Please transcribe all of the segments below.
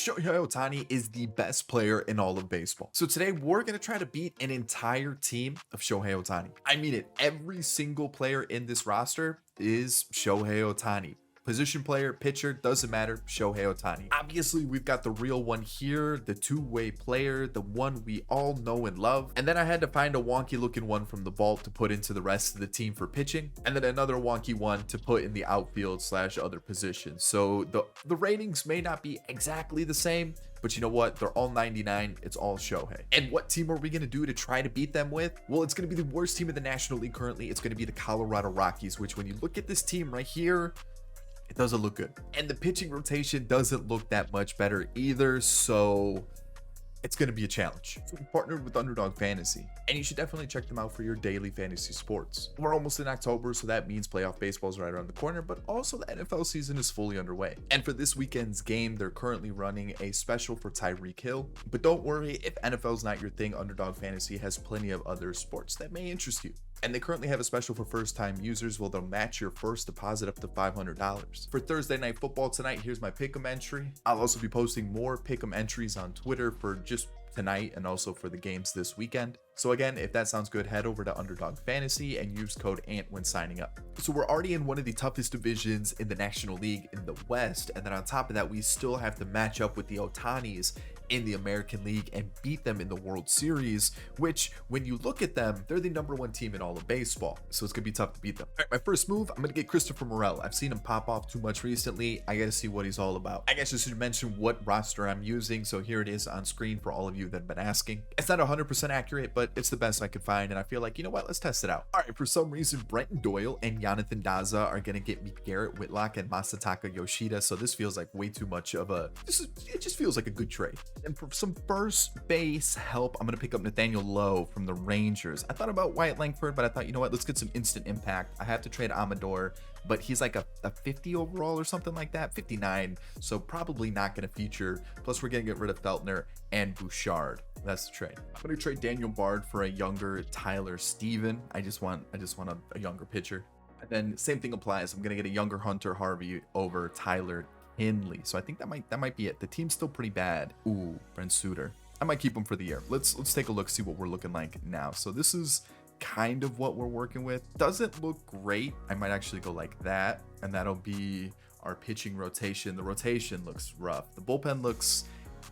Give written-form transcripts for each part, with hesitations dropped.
Shohei Ohtani is the best player in all of baseball. So today we're going to try to beat an entire team of Shohei Ohtani. I mean it. Every single player in this roster is Shohei Ohtani. Position player, pitcher, doesn't matter, Shohei Ohtani. Obviously, we've got the real one here, the two-way player, the one we all know and love. And then I had to find a wonky looking one from the vault to put into the rest of the team for pitching. And then another wonky one to put in the outfield / other positions. So the ratings may not be exactly the same, but you know what? They're all 99. It's all Shohei. And what team are we going to do to try to beat them with? Well, it's going to be the worst team in the National League currently. It's going to be the Colorado Rockies, which when you look at this team right here, it doesn't look good. And the pitching rotation doesn't look that much better either. So it's going to be a challenge. So we partnered with Underdog Fantasy, and you should definitely check them out for your daily fantasy sports. We're almost in October, so that means playoff baseball is right around the corner, but also the NFL season is fully underway. And for this weekend's game, they're currently running a special for Tyreek Hill. But don't worry, if NFL's not your thing, Underdog Fantasy has plenty of other sports that may interest you. And they currently have a special for first-time users where they'll match your first deposit up to $500. For Thursday Night Football tonight, here's my pick'em entry. I'll also be posting more pick'em entries on Twitter for just tonight and also for the games this weekend. So again, if that sounds good, head over to Underdog Fantasy and use code ANT when signing up. So we're already in one of the toughest divisions in the National League in the West. And then on top of that, we still have to match up with the Ohtanis in the American League and beat them in the World Series, which when you look at them, they're the #1 team in all of baseball. So it's gonna be tough to beat them. All right, my first move, I'm gonna get Christopher Morel. I've seen him pop off too much recently. I gotta see what he's all about. I guess I should mention what roster I'm using. So here it is on screen for all of you that have been asking. It's not 100% accurate, but it's the best I could find. And I feel like, you know what, let's test it out. All right, for some reason, Brenton Doyle and Jonathan Daza are gonna get me Garrett Whitlock and Masataka Yoshida. So this feels like way too much of it just feels like a good trade. And for some first base help, I'm going to pick up Nathaniel Lowe from the Rangers. I thought about Wyatt Langford, but I thought, you know what, let's get some instant impact. I have to trade Amador, but he's like a 50 overall or something like that, 59. So probably not going to feature. Plus we're going to get rid of Feltner and Bouchard. That's the trade. I'm going to trade Daniel Bard for a younger Tyler Steven. I just want a younger pitcher. And then same thing applies. I'm going to get a younger Hunter Harvey over Tyler Hinley. So I think that might be it. The team's still pretty bad. Ooh, Brent Suter. I might keep him for the year. Let's take a look, see what we're looking like now. So this is kind of what we're working with. Doesn't look great. I might actually go like that, and that'll be our pitching rotation. The rotation looks rough. The bullpen looks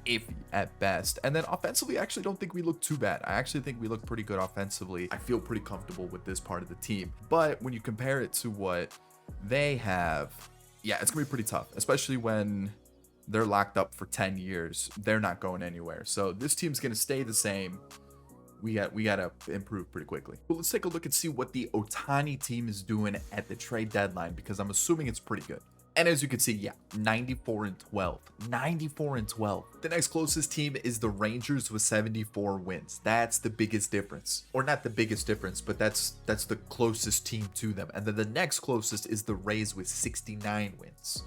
iffy at best. And then offensively, I actually don't think we look too bad. I actually think we look pretty good offensively. I feel pretty comfortable with this part of the team. But when you compare it to what they have, yeah, it's gonna be pretty tough, especially when they're locked up for 10 years. They're not going anywhere. So this team's gonna stay the same. We gotta improve pretty quickly. But let's take a look and see what the Ohtani team is doing at the trade deadline, because I'm assuming it's pretty good. And as you can see, yeah, 94-12. 94-12. The next closest team is the Rangers with 74 wins. That's the biggest difference. Or not the biggest difference, but that's the closest team to them. And then the next closest is the Rays with 69 wins.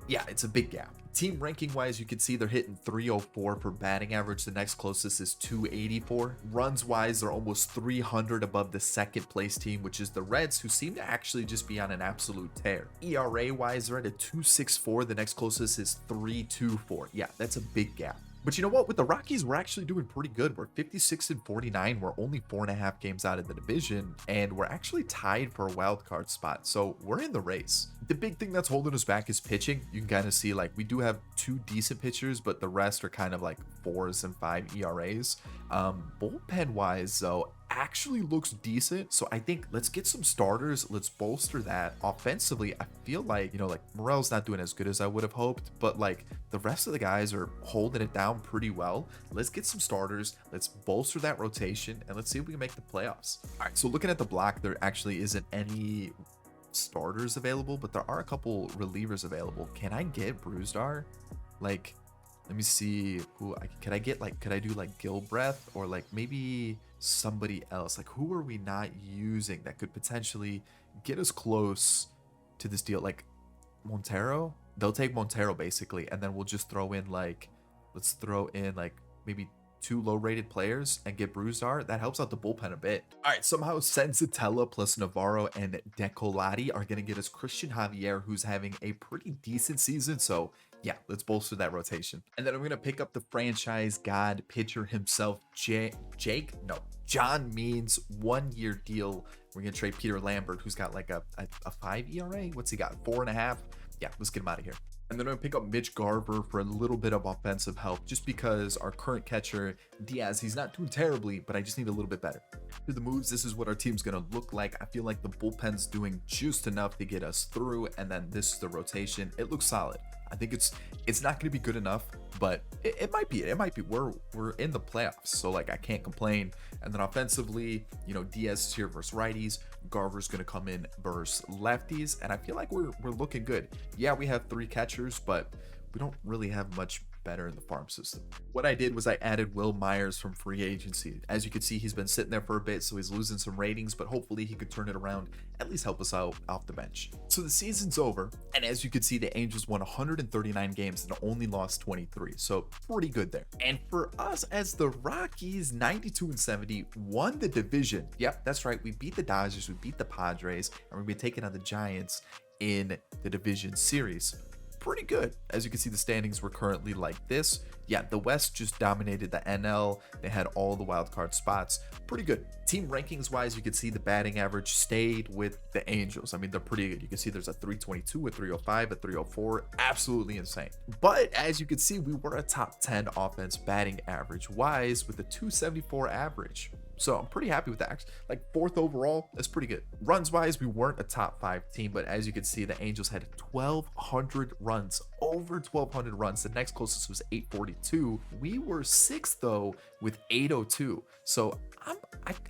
Yeah, it's a big gap. Team ranking wise, you can see they're hitting 304 for batting average. The next closest is 284. Runs wise, they're almost 300 above the second place team, which is the Reds, who seem to actually just be on an absolute tear. ERA wise, they're at a 2.64. The next closest is 3.24. Yeah, that's a big gap. But you know what? With the Rockies, we're actually doing pretty good. We're 56-49. We're only 4.5 games out of the division, and we're actually tied for a wild card spot. So we're in the race. The big thing that's holding us back is pitching. You can kind of see, like, we do have 2 decent pitchers, but the rest are kind of like 4s and 5 ERAs. Bullpen wise, though, actually looks decent. So I think let's get some starters. Let's bolster that. Offensively, I feel like, you know, like Morel's not doing as good as I would have hoped, but like the rest of the guys are holding it down pretty well. Let's get some starters. Let's bolster that rotation, and let's see if we can make the playoffs. All right, so looking at the block, there actually isn't any starters available, but there are a couple relievers available. Can I get Bruzdar? Like, let me see who could I get. Like, could I do like Gilbreth or like maybe somebody else? Like, who are we not using that could potentially get us close to this deal? Like Montero? They'll take Montero basically, and then we'll just throw in like, let's throw in like maybe two low-rated players and get Bruzdar, that helps out the bullpen a bit. All right, somehow Senzatella plus Navarro and Decolati are going to get us Christian Javier, who's having a pretty decent season. So yeah, let's bolster that rotation. And then I'm going to pick up the franchise god pitcher himself, John Means, 1-year deal. We're going to trade Peter Lambert, who's got like a 5 ERA. What's he got? 4.5. Yeah, let's get him out of here. And then I'm going to pick up Mitch Garver for a little bit of offensive help, just because our current catcher, Diaz, he's not doing terribly, but I just need a little bit better. Through the moves, this is what our team's going to look like. I feel like the bullpen's doing just enough to get us through, and then this is the rotation. It looks solid. I think it's not going to be good enough, but it might be. It might be. We're in the playoffs, so like I can't complain. And then offensively, you know, Diaz is here versus righties. Garver's going to come in versus lefties, and I feel like we're looking good. Yeah, we have 3 catchers, but we don't really have much better in the farm system. What I did was I added Will Myers from free agency. As you can see, he's been sitting there for a bit, so he's losing some ratings, but hopefully he could turn it around, at least help us out off the bench. So the season's over, and as you can see, the Angels won 139 games and only lost 23, so pretty good there. And for us as the Rockies, 92-70, won the division. Yep, that's right, we beat the Dodgers, we beat the Padres, and we're gonna be taking on the Giants in the division series. Pretty good. As you can see, the standings were currently like this. Yeah, the West just dominated the NL. They had all the wild card spots. Pretty good. Team rankings wise, you can see the batting average stayed with the Angels. I mean, they're pretty good. You can see there's a 322, a 305, a 304. Absolutely insane. But as you can see, we were a top 10 offense batting average wise with a 274 average. So I'm pretty happy with that. Like 4th overall, that's pretty good. Runs wise, we weren't a top 5 team, but as you can see, the Angels had 1,200 runs, over 1,200 runs. The next closest was 842. We were 6th though with 802. So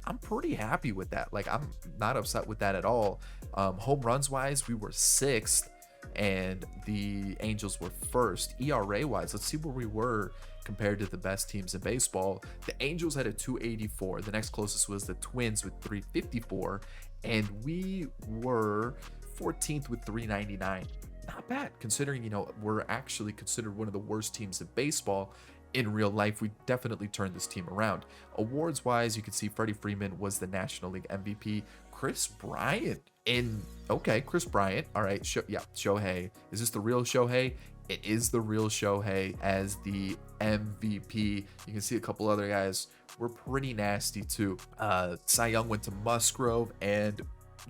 I'm pretty happy with that. Like I'm not upset with that at all. Home runs wise, we were 6th and the Angels were 1st. ERA wise, let's see where we were compared to the best teams in baseball. The Angels had a 284. The next closest was the Twins with 354, and we were 14th with 399. Not bad considering, you know, we're actually considered one of the worst teams in baseball. In real life, we definitely turned this team around. Awards wise, you can see Freddie Freeman was the National League MVP. Chris Bryant Chris Bryant. All right, Shohei. Is this the real Shohei? It is the real Shohei as the MVP. You can see a couple other guys were pretty nasty too. Cy Young went to Musgrove, and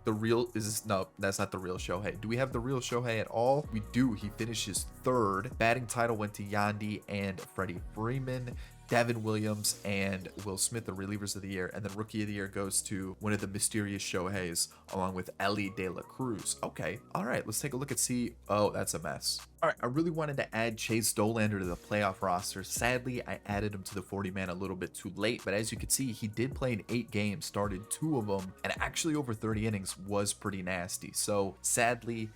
that's not the real Shohei. Do we have the real Shohei at all? We do. He finishes 3rd. Batting title went to Yandy and Freddie Freeman. Devin Williams and Will Smith, the relievers of the year, and then rookie of the year goes to one of the mysterious Shoheis along with Ellie De La Cruz. Okay, all right, let's take a look and oh, that's a mess. All right, I really wanted to add Chase Dollander to the playoff roster. Sadly, I added him to the 40-man a little bit too late, but as you can see, he did play in 8 games, started 2 of them, and actually over 30 innings was pretty nasty. So sadly,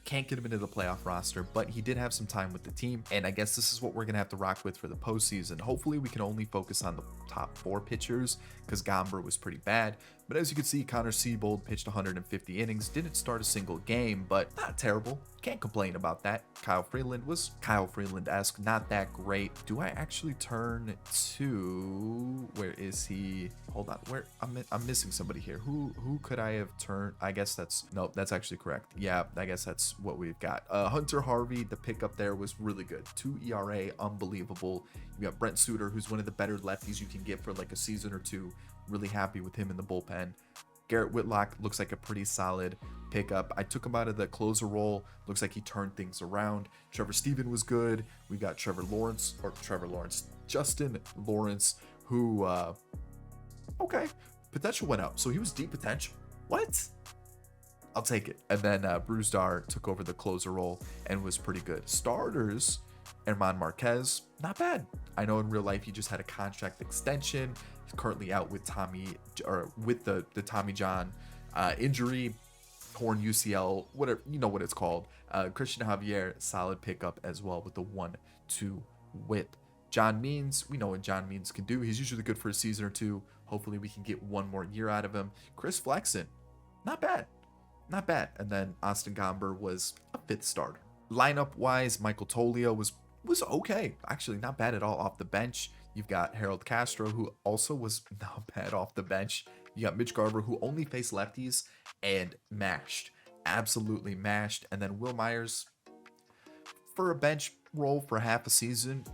can't get him into the playoff roster, but he did have some time with the team, and I guess this is what we're gonna have to rock with for the postseason. Hopefully we can only focus on the top 4 pitchers because Gomber was pretty bad, but as you can see, Connor Siebold pitched 150 innings, didn't start a single game, but not terrible. Can't complain about that. Kyle Freeland was Kyle Freeland-esque, not that great. Do I actually turn to, where is he? Hold on, where I'm missing somebody here. Who could I have turned? I guess that's actually correct. Yeah, I guess that's what we've got. Hunter Harvey, the pickup there was really good. 2 ERA, unbelievable. You got Brent Suter, who's one of the better lefties you can get for like a season or two. Really happy with him in the bullpen. Garrett Whitlock looks like a pretty solid pickup. I took him out of the closer role. Looks like he turned things around. Trevor Stephen was good. We got Justin Lawrence, who, okay, potential went up. So he was deep potential. What? I'll take it. And then Bruzdar took over the closer role and was pretty good. Starters, Herman Marquez, not bad. I know in real life he just had a contract extension. He's currently out with the Tommy John injury, torn UCL, whatever, you know what it's called. Christian Javier, solid pickup as well with the 1-2 whip. John Means, we know what John Means can do. He's usually good for a season or two. Hopefully we can get 1 more year out of him. Chris Flexen, not bad. Not bad. And then Austin Gomber was a 5th starter. Lineup wise, Michael Tolio was was okay. Actually, not bad at all off the bench. You've got Harold Castro, who also was not bad off the bench. You got Mitch Garver, who only faced lefties and mashed. Absolutely mashed. And then Will Myers, for a bench role for half a season,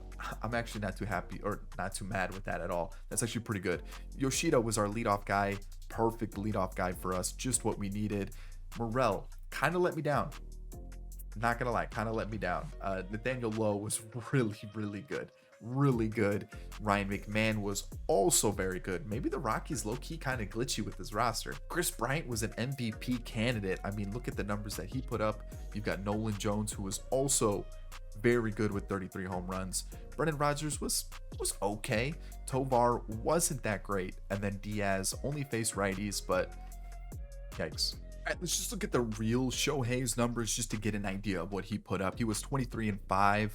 I'm actually not too happy or not too mad with that at all. That's actually pretty good. Yoshida was our leadoff guy. Perfect leadoff guy for us. Just what we needed. Morel kind of let me down. Not gonna lie, kind of let me down. Nathaniel Lowe was really, really good. Really good. Ryan McMahon was also very good. Maybe the Rockies low-key kind of glitchy with his roster. Chris Bryant was an MVP candidate. I mean, look at the numbers that he put up. You've got Nolan Jones, who was also very good with 33 home runs. Brendan Rodgers was okay. Tovar wasn't that great. And then Diaz only faced righties, but yikes. All right, let's just look at the real Shohei's numbers just to get an idea of what he put up. He was 23-5.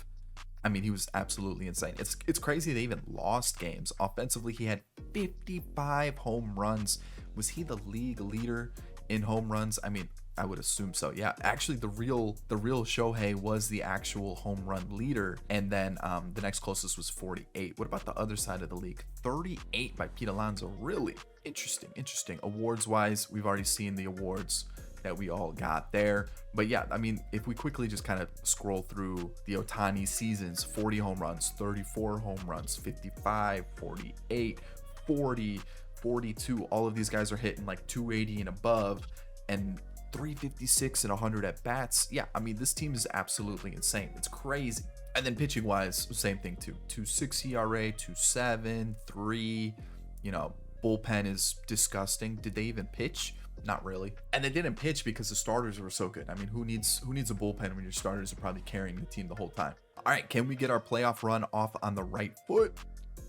I mean, he was absolutely insane. It's crazy they even lost games. Offensively, he had 55 home runs. Was he the league leader in home runs? I mean, I would assume so. Yeah, actually, the real Shohei was the actual home run leader, and then the next closest was 48. What about the other side of the league? 38 by Pete Alonso. Really interesting. Awards wise, we've already seen the awards that we all got there. But yeah, I mean, if we quickly just kind of scroll through the Ohtanis seasons, 40 home runs, 34 home runs, 55, 48, 40, 42. All of these guys are hitting like 280 and above, and 356 and 100 at bats. Yeah, I mean, this team is absolutely insane. It's crazy. And then pitching wise, same thing too. 2.6 ERA, 2.7, 3. You know, bullpen is disgusting. Did they even pitch? Not really. And they didn't pitch because the starters were so good. I mean, who needs a bullpen when your starters are probably carrying the team the whole time? All right, can we get our playoff run off on the right foot?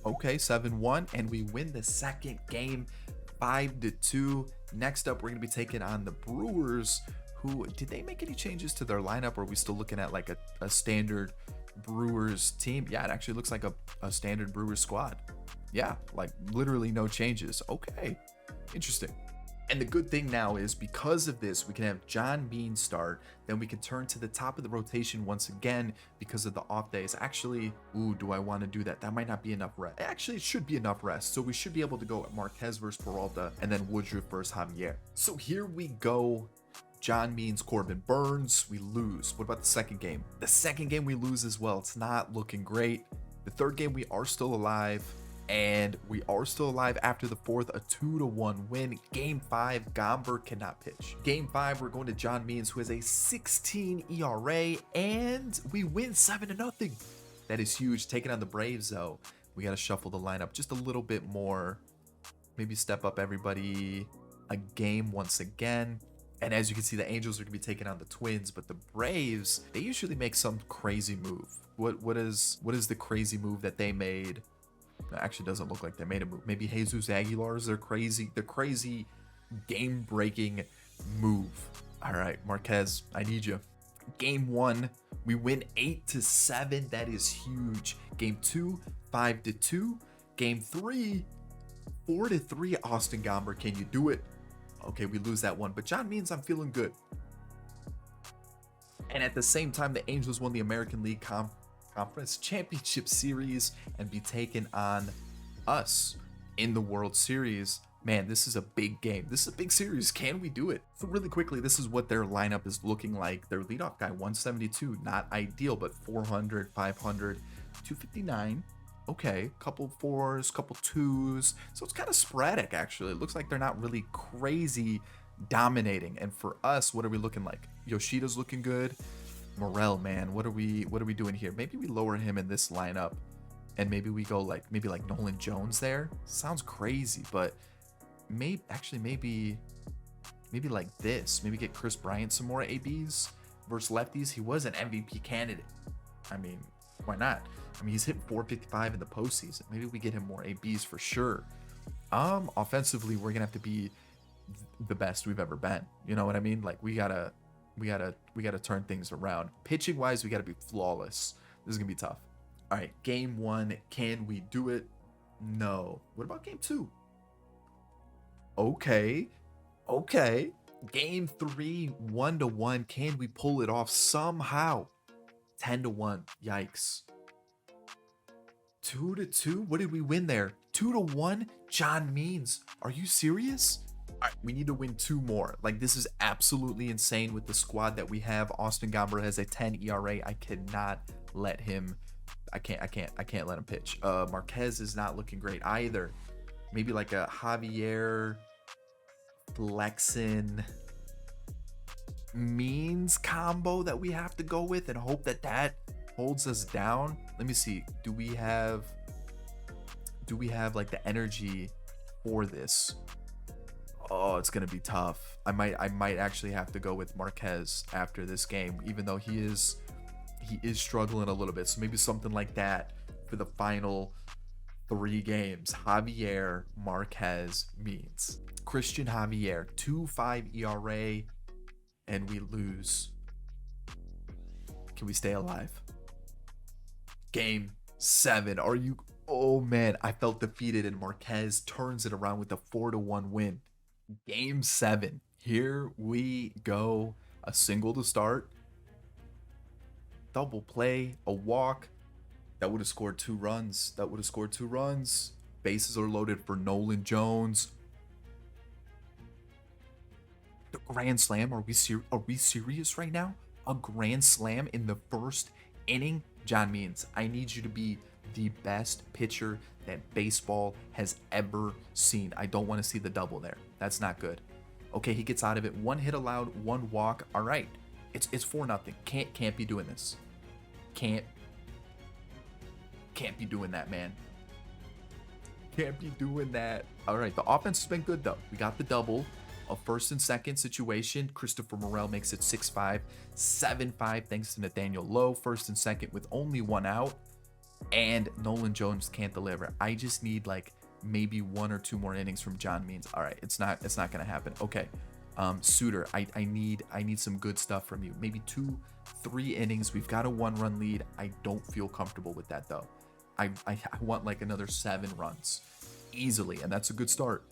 Okay, 7-1, and we win the second game 5-2. Next up, we're going to be taking on the Brewers, who, did they make any changes to their lineup, or are we still looking at like a standard Brewers team? Yeah, it actually looks like a standard Brewers squad. Yeah, like literally no changes. Okay, interesting. And the good thing now is because of this, we can have John Bean start. Then we can turn to the top of the rotation once again because of the off days. Actually, ooh, do I want to do that? That might not be enough rest. Actually, it should be enough rest. So we should be able to go at Marquez versus Peralta and then Woodruff versus Javier. So here we go. John Means, Corbin Burns. We lose. What about the second game? The second game we lose as well. It's not looking great. The third game, we are still alive. And we are still alive after the fourth, a 2-1 win. Game 5, Gomber cannot pitch. Game 5, we're going to John Means, who has a 16 ERA, and we win 7-0. That is huge. Taking on the Braves, though, we got to shuffle the lineup just a little bit more. Maybe step up everybody a game once again. And as you can see, the Angels are going to be taking on the Twins, but the Braves, they usually make some crazy move. What is the crazy move that they made? It actually doesn't look like they made a move. Maybe Jesus Aguilar is their crazy game-breaking move. All right, Marquez, I need you. Game 1, we win 8-7. That is huge. Game 2, 5-2. Game 3, 4-3. Austin Gomber, can you do it? Okay, we lose that one, but John Means, I'm feeling good. And at the same time, the Angels won the American League Conference Championship Series and be taking on us in the World Series. Man, this is a big game. This is a big series. Can we do it? So really quickly, this is what their lineup is looking like. Their leadoff guy, 172, not ideal, but 400, 500, 259. Okay, couple 4s, couple 2s. So it's kind of sporadic, actually. It looks like they're not really crazy dominating. And for us, what are we looking like? Yoshida's looking good. Morel, man, what are we doing here? Maybe we lower him in this lineup, and maybe we go like Nolan Jones there. Sounds crazy, but maybe like this. Maybe get Chris Bryant some more ABs versus lefties. He was an MVP candidate. I mean, why not? I mean, he's hit 455 in the postseason. Maybe we get him more ABs for sure. Offensively, we're gonna have to be the best we've ever been. You know what I mean? Like we gotta turn things around. Pitching wise, we gotta be flawless. This is gonna be tough. All right, game 1, can we do it? No. What about game 2? Okay. Game 3, 1-1. Can we pull it off somehow? 10-1. Yikes. 2-2. What did we win there? 2-1. John Means. Are you serious? All right, we need to win 2 more. Like, this is absolutely insane with the squad that we have. Austin Gomber has a 10 ERA. I cannot let him. I can't let him pitch. Marquez is not looking great either. Maybe like a Javier Flexen Means combo that we have to go with and hope that that holds us down. Let me see. Do we have like the energy for this? Oh, it's gonna be tough. I might actually have to go with Marquez after this game, even though he is struggling a little bit. So maybe something like that for the final 3 games. Javier Marquez Means. Christian Javier, 2.5 ERA, and we lose. Can we stay alive? Game 7. Are you? Oh man, I felt defeated, and Marquez turns it around with a 4-1 win. Game 7. Here we go. A single to start. Double play, a walk. That would have scored 2 runs. Bases are loaded for Nolan Jones. The grand slam. Are we serious right now? A grand slam in the first inning? John Means, I need you to be the best pitcher that baseball has ever seen. I don't want to see the double there. That's not good. Okay, he gets out of it. 1 hit allowed, 1 walk. All right. It's 4-0. Can't be doing this. Can't be doing that, man. Can't be doing that. All right, the offense has been good though. We got the double. A first and second situation. Christopher Morel makes it 6-5, 7-5 thanks to Nathaniel Lowe. First and second with only 1 out. And Nolan Jones can't deliver. I just need like maybe 1 or 2 more innings from John Means. All right, it's not gonna happen. Okay, Suter, I need some good stuff from you. Maybe 2-3 innings. We've got a 1-run lead. I don't feel comfortable with that though. I want like another 7 runs easily, and that's a good start.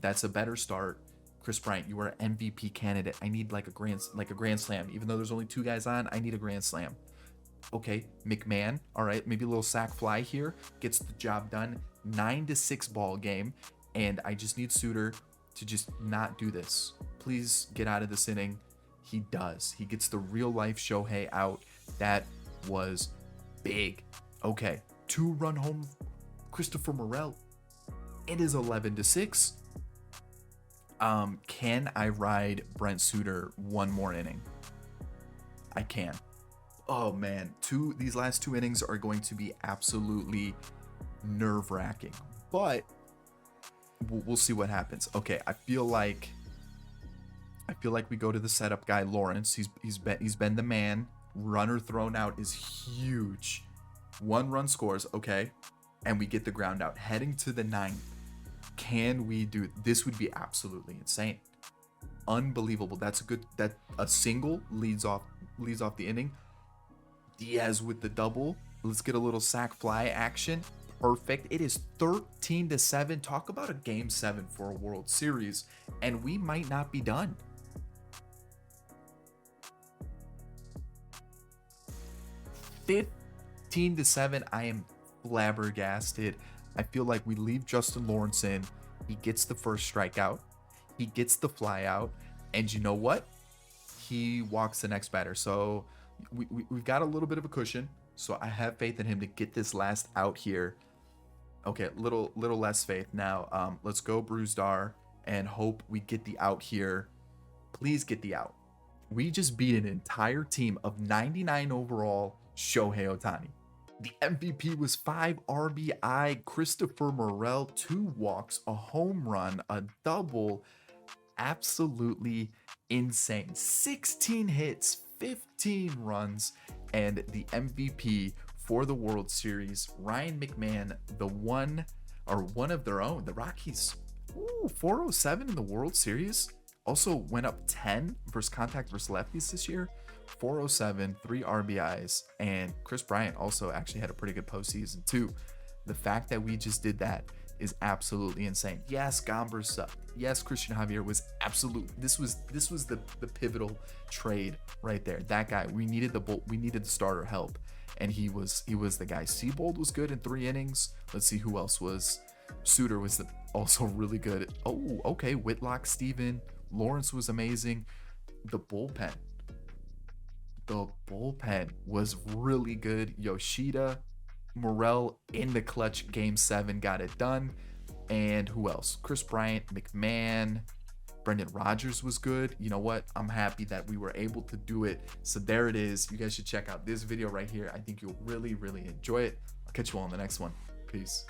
That's a better start. Chris Bryant, you are an MVP candidate. I need like a grand slam. Even though there's only 2 guys on, I need a grand slam. Okay, McMahon. All right, maybe a little sac fly here. Gets the job done. 9-6 ball game. And I just need Suter to just not do this. Please get out of this inning. He does. He gets the real life Shohei out. That was big. Okay, 2-run home. Christopher Morel. It is 11-6. Can I ride Brent Suter 1 more inning? I can. Oh man, these last 2 innings are going to be absolutely nerve-wracking, but we'll see what happens. Okay, I feel like we go to the setup guy Lawrence. He's been the man. Runner thrown out is huge. 1 run scores. Okay, and we get the ground out. Heading to the 9th. Can we do this? Would be absolutely insane. Unbelievable. That's a single leads off the inning. Diaz with the double. Let's get a little sac fly action. Perfect. It is 13-7. Talk about a game 7 for a World Series, and we might not be done. 15-7. I am flabbergasted. I feel like we leave Justin Lawrence in. He gets the first strikeout. He gets the fly out. And you know what? He walks the next batter. So we've got a little bit of a cushion. So I have faith in him to get this last out here. Okay, little less faith now. Let's go Bruzdar and hope we get the out here. Please get the out. We just beat an entire team of 99 overall Shohei Ohtani. The MVP was 5 RBI, Christopher Morel, 2 walks, a home run, a double. Absolutely insane. 16 hits, 15 runs, and the MVP for the World Series, Ryan McMahon, one of their own, the Rockies. 407 in the World Series. Also went up 10 versus contact versus lefties this year. 407, 3 RBIs, and Chris Bryant also actually had a pretty good postseason too. The fact that we just did that is absolutely insane. Yes, Gomber sucked. Yes, Christian Javier was absolute. This was the pivotal trade right there. That guy, we needed the starter help, and he was the guy. Seabold was good in 3 innings. Let's see who else was. Suter was also really good. Oh, okay. Whitlock, Steven, Lawrence was amazing. The bullpen. The bullpen was really good. Yoshida, Morel in the clutch game 7 got it done. And who else? Chris Bryant, McMahon, Brendan Rodgers was good. You know what? I'm happy that we were able to do it. So there it is. You guys should check out this video right here. I think you'll really, really enjoy it. I'll catch you all in the next one. Peace.